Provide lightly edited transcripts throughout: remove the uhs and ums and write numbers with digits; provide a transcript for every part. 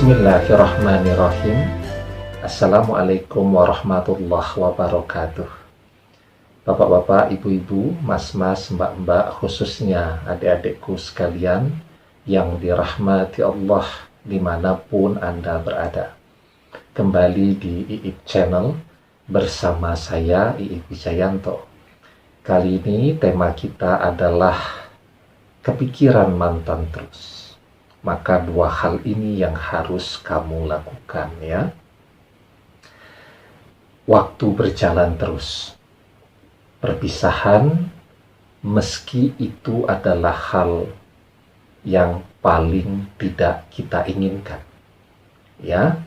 Bismillahirrahmanirrahim. Assalamualaikum warahmatullahi wabarakatuh. Bapak-bapak, ibu-ibu, mas-mas, mbak-mbak, khususnya adik-adikku sekalian yang dirahmati Allah dimanapun Anda berada. Kembali di IIP Channel bersama saya, IIP Wijayanto. Kali ini tema kita adalah kepikiran mantan terus. Maka dua hal ini yang harus kamu lakukan ya. Waktu berjalan terus. Perpisahan meski itu adalah hal yang paling tidak kita inginkan. Ya.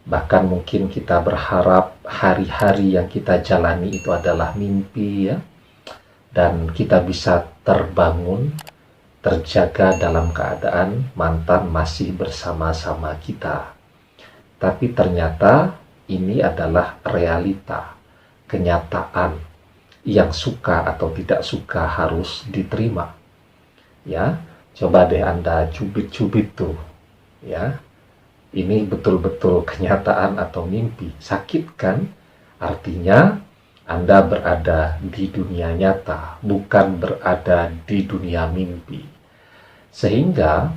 Bahkan mungkin kita berharap hari-hari yang kita jalani itu adalah mimpi ya. Dan kita bisa terbangun, terjaga dalam keadaan mantan masih bersama-sama kita. Tapi ternyata ini adalah realita, kenyataan yang suka atau tidak suka harus diterima. Ya, coba deh Anda cubit-cubit tuh. Ya, ini betul-betul kenyataan atau mimpi. Sakit kan? Artinya Anda berada di dunia nyata, bukan berada di dunia mimpi. Sehingga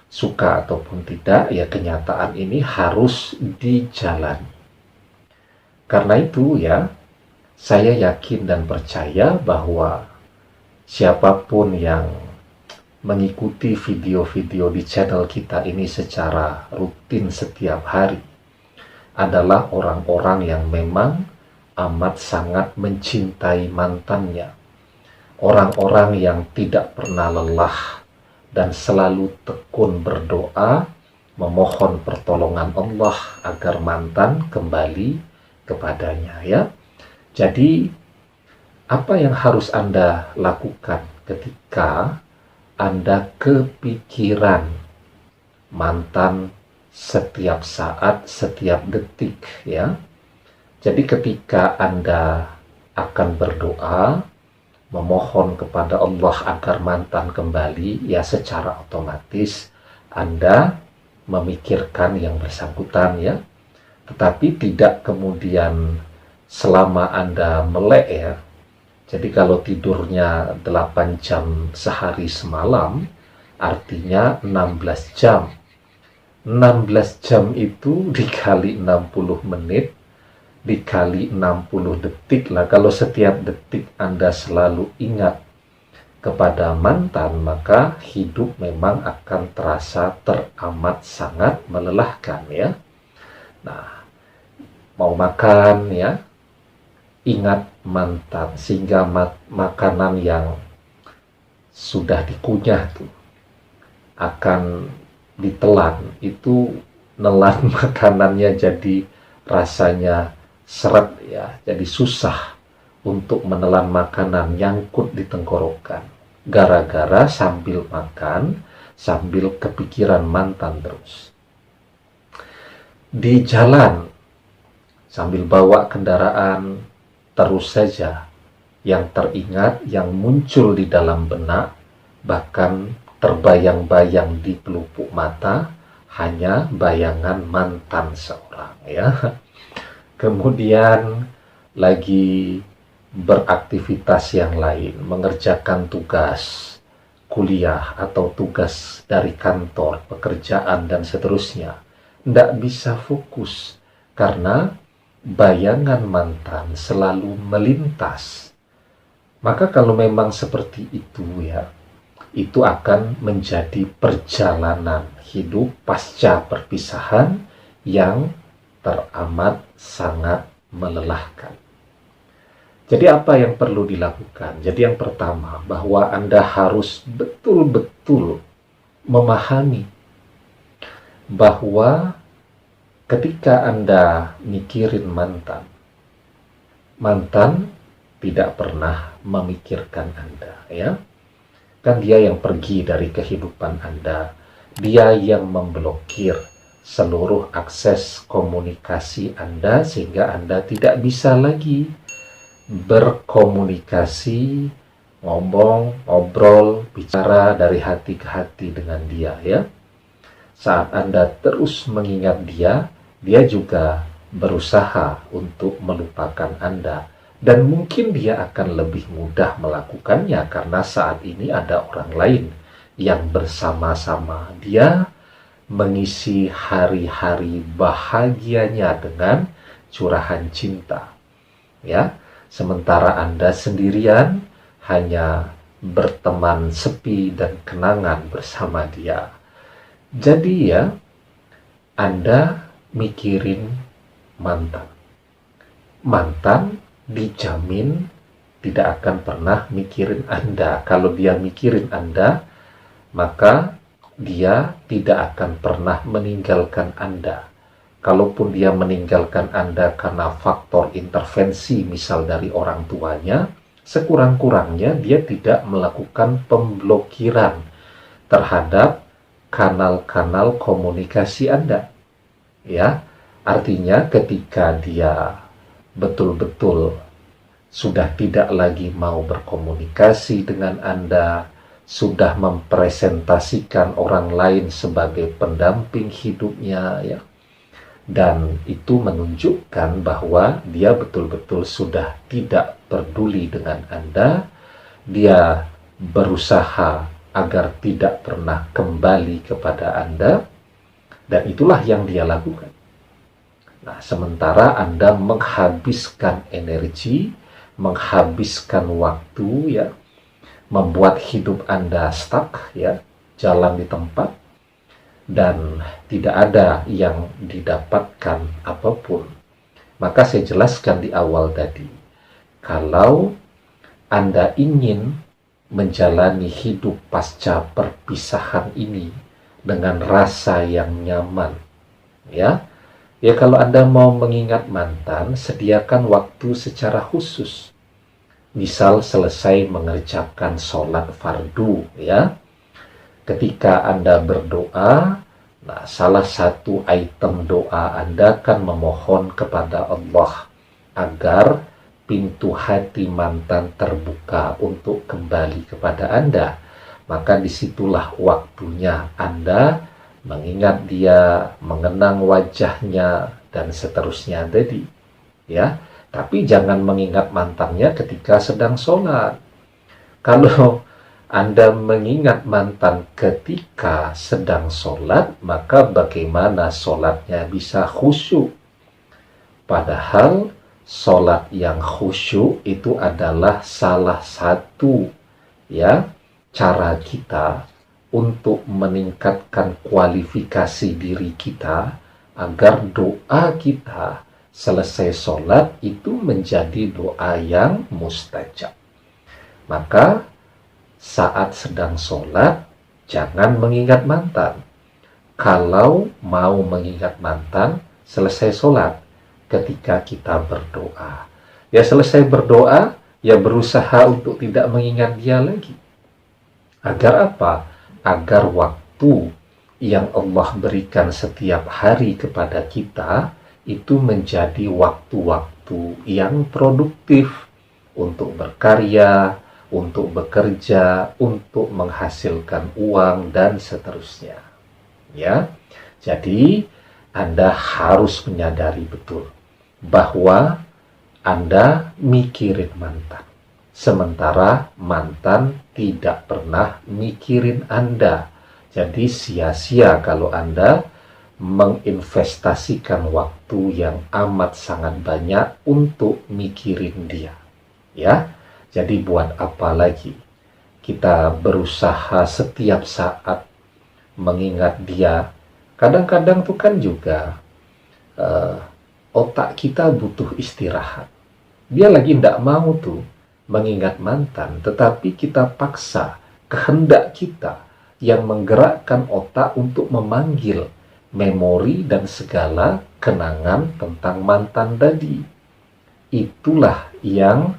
suka ataupun tidak, ya kenyataan ini harus dijalani. Karena itu ya, saya yakin dan percaya bahwa siapapun yang mengikuti video-video di channel kita ini secara rutin setiap hari adalah orang-orang yang memang amat sangat mencintai mantannya. Orang-orang yang tidak pernah lelah dan selalu tekun berdoa, memohon pertolongan Allah agar mantan kembali kepadanya ya. Jadi, apa yang harus Anda lakukan ketika Anda kepikiran mantan setiap saat, setiap detik ya. Jadi ketika Anda akan berdoa, memohon kepada Allah agar mantan kembali, ya secara otomatis Anda memikirkan yang bersangkutan ya. Tetapi tidak kemudian selama Anda melek ya. Jadi kalau tidurnya 8 jam sehari semalam, artinya 16 jam. 16 jam itu dikali 60 menit, dikali 60 detik lah. Kalau setiap detik Anda selalu ingat kepada mantan, maka hidup memang akan terasa teramat sangat melelahkan ya. Nah, mau makan ya, ingat mantan, sehingga makanan yang sudah dikunyah tuh akan ditelan, itu nelan makanannya jadi rasanya seret ya, jadi susah untuk menelan makanan, nyangkut di tenggorokan gara-gara sambil makan sambil kepikiran mantan terus. Di jalan sambil bawa kendaraan terus saja yang teringat, yang muncul di dalam benak, bahkan terbayang-bayang di pelupuk mata hanya bayangan mantan seorang ya. Kemudian lagi beraktivitas yang lain, mengerjakan tugas kuliah atau tugas dari kantor, pekerjaan dan seterusnya. Tidak bisa fokus karena bayangan mantan selalu melintas. Maka kalau memang seperti itu ya, itu akan menjadi perjalanan hidup pasca perpisahan yang teramat sangat melelahkan. Jadi apa yang perlu dilakukan? Jadi yang pertama, bahwa Anda harus betul-betul memahami bahwa ketika Anda mikirin mantan, mantan tidak pernah memikirkan Anda ya. Kan dia yang pergi dari kehidupan Anda, dia yang memblokir seluruh akses komunikasi Anda sehingga Anda tidak bisa lagi berkomunikasi, ngomong, ngobrol, bicara dari hati ke hati dengan dia ya. saat Anda terus mengingat dia, dia juga berusaha untuk melupakan Anda. Dan mungkin dia akan lebih mudah melakukannya karena saat ini ada orang lain yang bersama-sama dia mengisi hari-hari bahagianya dengan curahan cinta. Ya, sementara Anda sendirian hanya berteman sepi dan kenangan bersama dia. Jadi ya, Anda mikirin mantan. Mantan dijamin tidak akan pernah mikirin Anda. Kalau dia mikirin Anda, maka dia tidak akan pernah meninggalkan Anda. Kalaupun dia meninggalkan Anda karena faktor intervensi misal dari orang tuanya, sekurang-kurangnya dia tidak melakukan pemblokiran terhadap kanal-kanal komunikasi Anda. Ya, artinya ketika dia betul-betul sudah tidak lagi mau berkomunikasi dengan Anda, sudah mempresentasikan orang lain sebagai pendamping hidupnya, ya, dan itu menunjukkan bahwa dia betul-betul sudah tidak peduli dengan Anda. Dia berusaha agar tidak pernah kembali kepada Anda, dan itulah yang dia lakukan. Nah, sementara Anda menghabiskan energi, menghabiskan waktu, ya, membuat hidup Anda stuck, ya, jalan di tempat, dan tidak ada yang didapatkan apapun. Maka saya jelaskan di awal tadi, kalau Anda ingin menjalani hidup pasca perpisahan ini dengan rasa yang nyaman, ya kalau Anda mau mengingat mantan, sediakan waktu secara khusus. Misal selesai mengerjakan sholat fardu, ya, ketika Anda berdoa, nah salah satu item doa Anda kan memohon kepada Allah agar pintu hati mantan terbuka untuk kembali kepada Anda. Maka disitulah waktunya Anda mengingat dia, mengenang wajahnya, dan seterusnya tadi. Ya, tapi jangan mengingat mantannya ketika sedang sholat. Kalau Anda mengingat mantan ketika sedang sholat, maka bagaimana sholatnya bisa khusyuk? Padahal sholat yang khusyuk itu adalah salah satu, ya, cara kita untuk meningkatkan kualifikasi diri kita agar doa kita selesai sholat itu menjadi doa yang mustajab. Maka saat sedang sholat, jangan mengingat mantan. Kalau mau mengingat mantan, selesai sholat ketika kita berdoa. Ya selesai berdoa, ya berusaha untuk tidak mengingat dia lagi. Agar apa? Agar waktu yang Allah berikan setiap hari kepada kita, itu menjadi waktu-waktu yang produktif untuk berkarya, untuk bekerja, untuk menghasilkan uang, dan seterusnya. Ya, jadi Anda harus menyadari betul bahwa Anda mikirin mantan, sementara mantan tidak pernah mikirin Anda. Jadi sia-sia kalau Anda menginvestasikan waktu yang amat sangat banyak untuk mikirin dia. Ya, jadi buat apa lagi kita berusaha setiap saat mengingat dia? Kadang-kadang tuh kan juga otak kita butuh istirahat. Dia lagi tidak mau tuh mengingat mantan, tetapi kita paksa kehendak kita yang menggerakkan otak untuk memanggil memori dan segala kenangan tentang mantan tadi. Itulah yang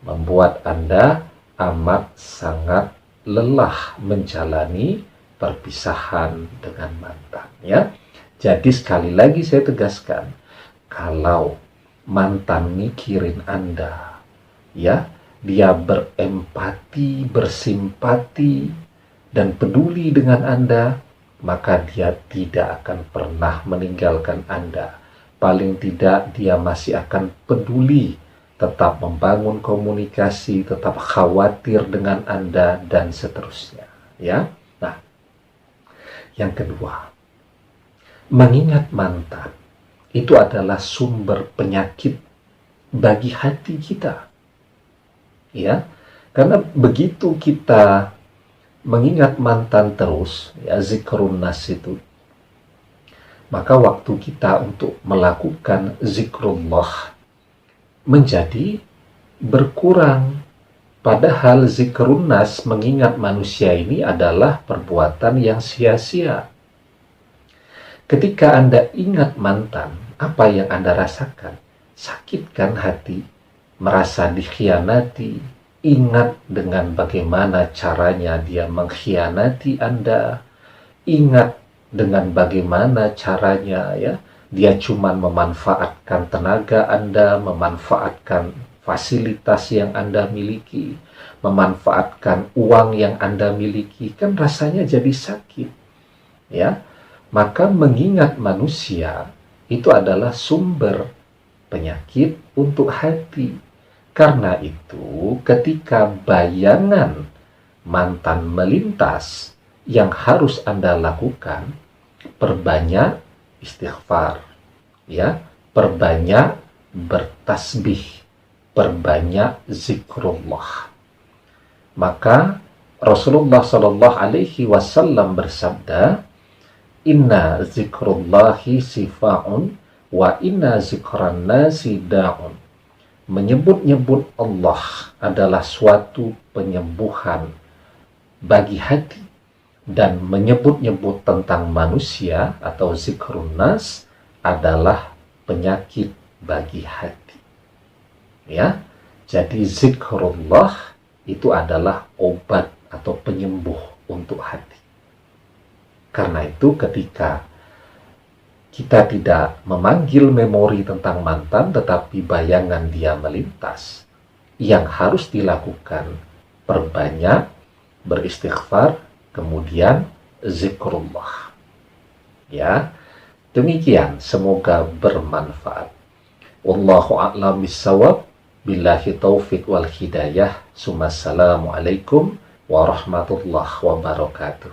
membuat Anda amat sangat lelah menjalani perpisahan dengan mantan, ya. Jadi sekali lagi saya tegaskan, kalau mantan mikirin Anda, ya, dia berempati, bersimpati, dan peduli dengan Anda, maka dia tidak akan pernah meninggalkan Anda. Paling tidak dia masih akan peduli, tetap membangun komunikasi, tetap khawatir dengan Anda, dan seterusnya. Ya. Nah, yang kedua, mengingat mantan itu adalah sumber penyakit bagi hati kita. Ya, karena begitu kita mengingat mantan terus, ya, zikrun nas itu, maka waktu kita untuk melakukan zikrullah menjadi berkurang. Padahal zikrun nas, mengingat manusia ini adalah perbuatan yang sia-sia. Ketika Anda ingat mantan, apa yang Anda rasakan? Sakitkan hati, merasa dikhianati, ingat dengan bagaimana caranya dia mengkhianati Anda, ingat dengan bagaimana caranya ya dia cuma memanfaatkan tenaga Anda, memanfaatkan fasilitas yang Anda miliki, memanfaatkan uang yang Anda miliki, kan rasanya jadi sakit. Ya, maka mengingat manusia itu adalah sumber penyakit untuk hati. Karena itu, ketika bayangan mantan melintas, yang harus Anda lakukan, perbanyak istighfar, ya, perbanyak bertasbih, perbanyak zikrullah. Maka Rasulullah Shallallahu Alaihi Wasallam bersabda, "Inna zikrullahi sifa'un wa inna zikran nasi da'un." Menyebut-nyebut Allah adalah suatu penyembuhan bagi hati, dan menyebut-nyebut tentang manusia atau zikrun nas adalah penyakit bagi hati. Ya, jadi zikrullah itu adalah obat atau penyembuh untuk hati. Karena itu ketika kita tidak memanggil memori tentang mantan, tetapi bayangan dia melintas, yang harus dilakukan perbanyak beristighfar, kemudian zikrullah. Ya, demikian, semoga bermanfaat. Wallahu a'lam bissawab. Billahi taufik wal hidayah. Assalamualaikum warahmatullahi wabarakatuh.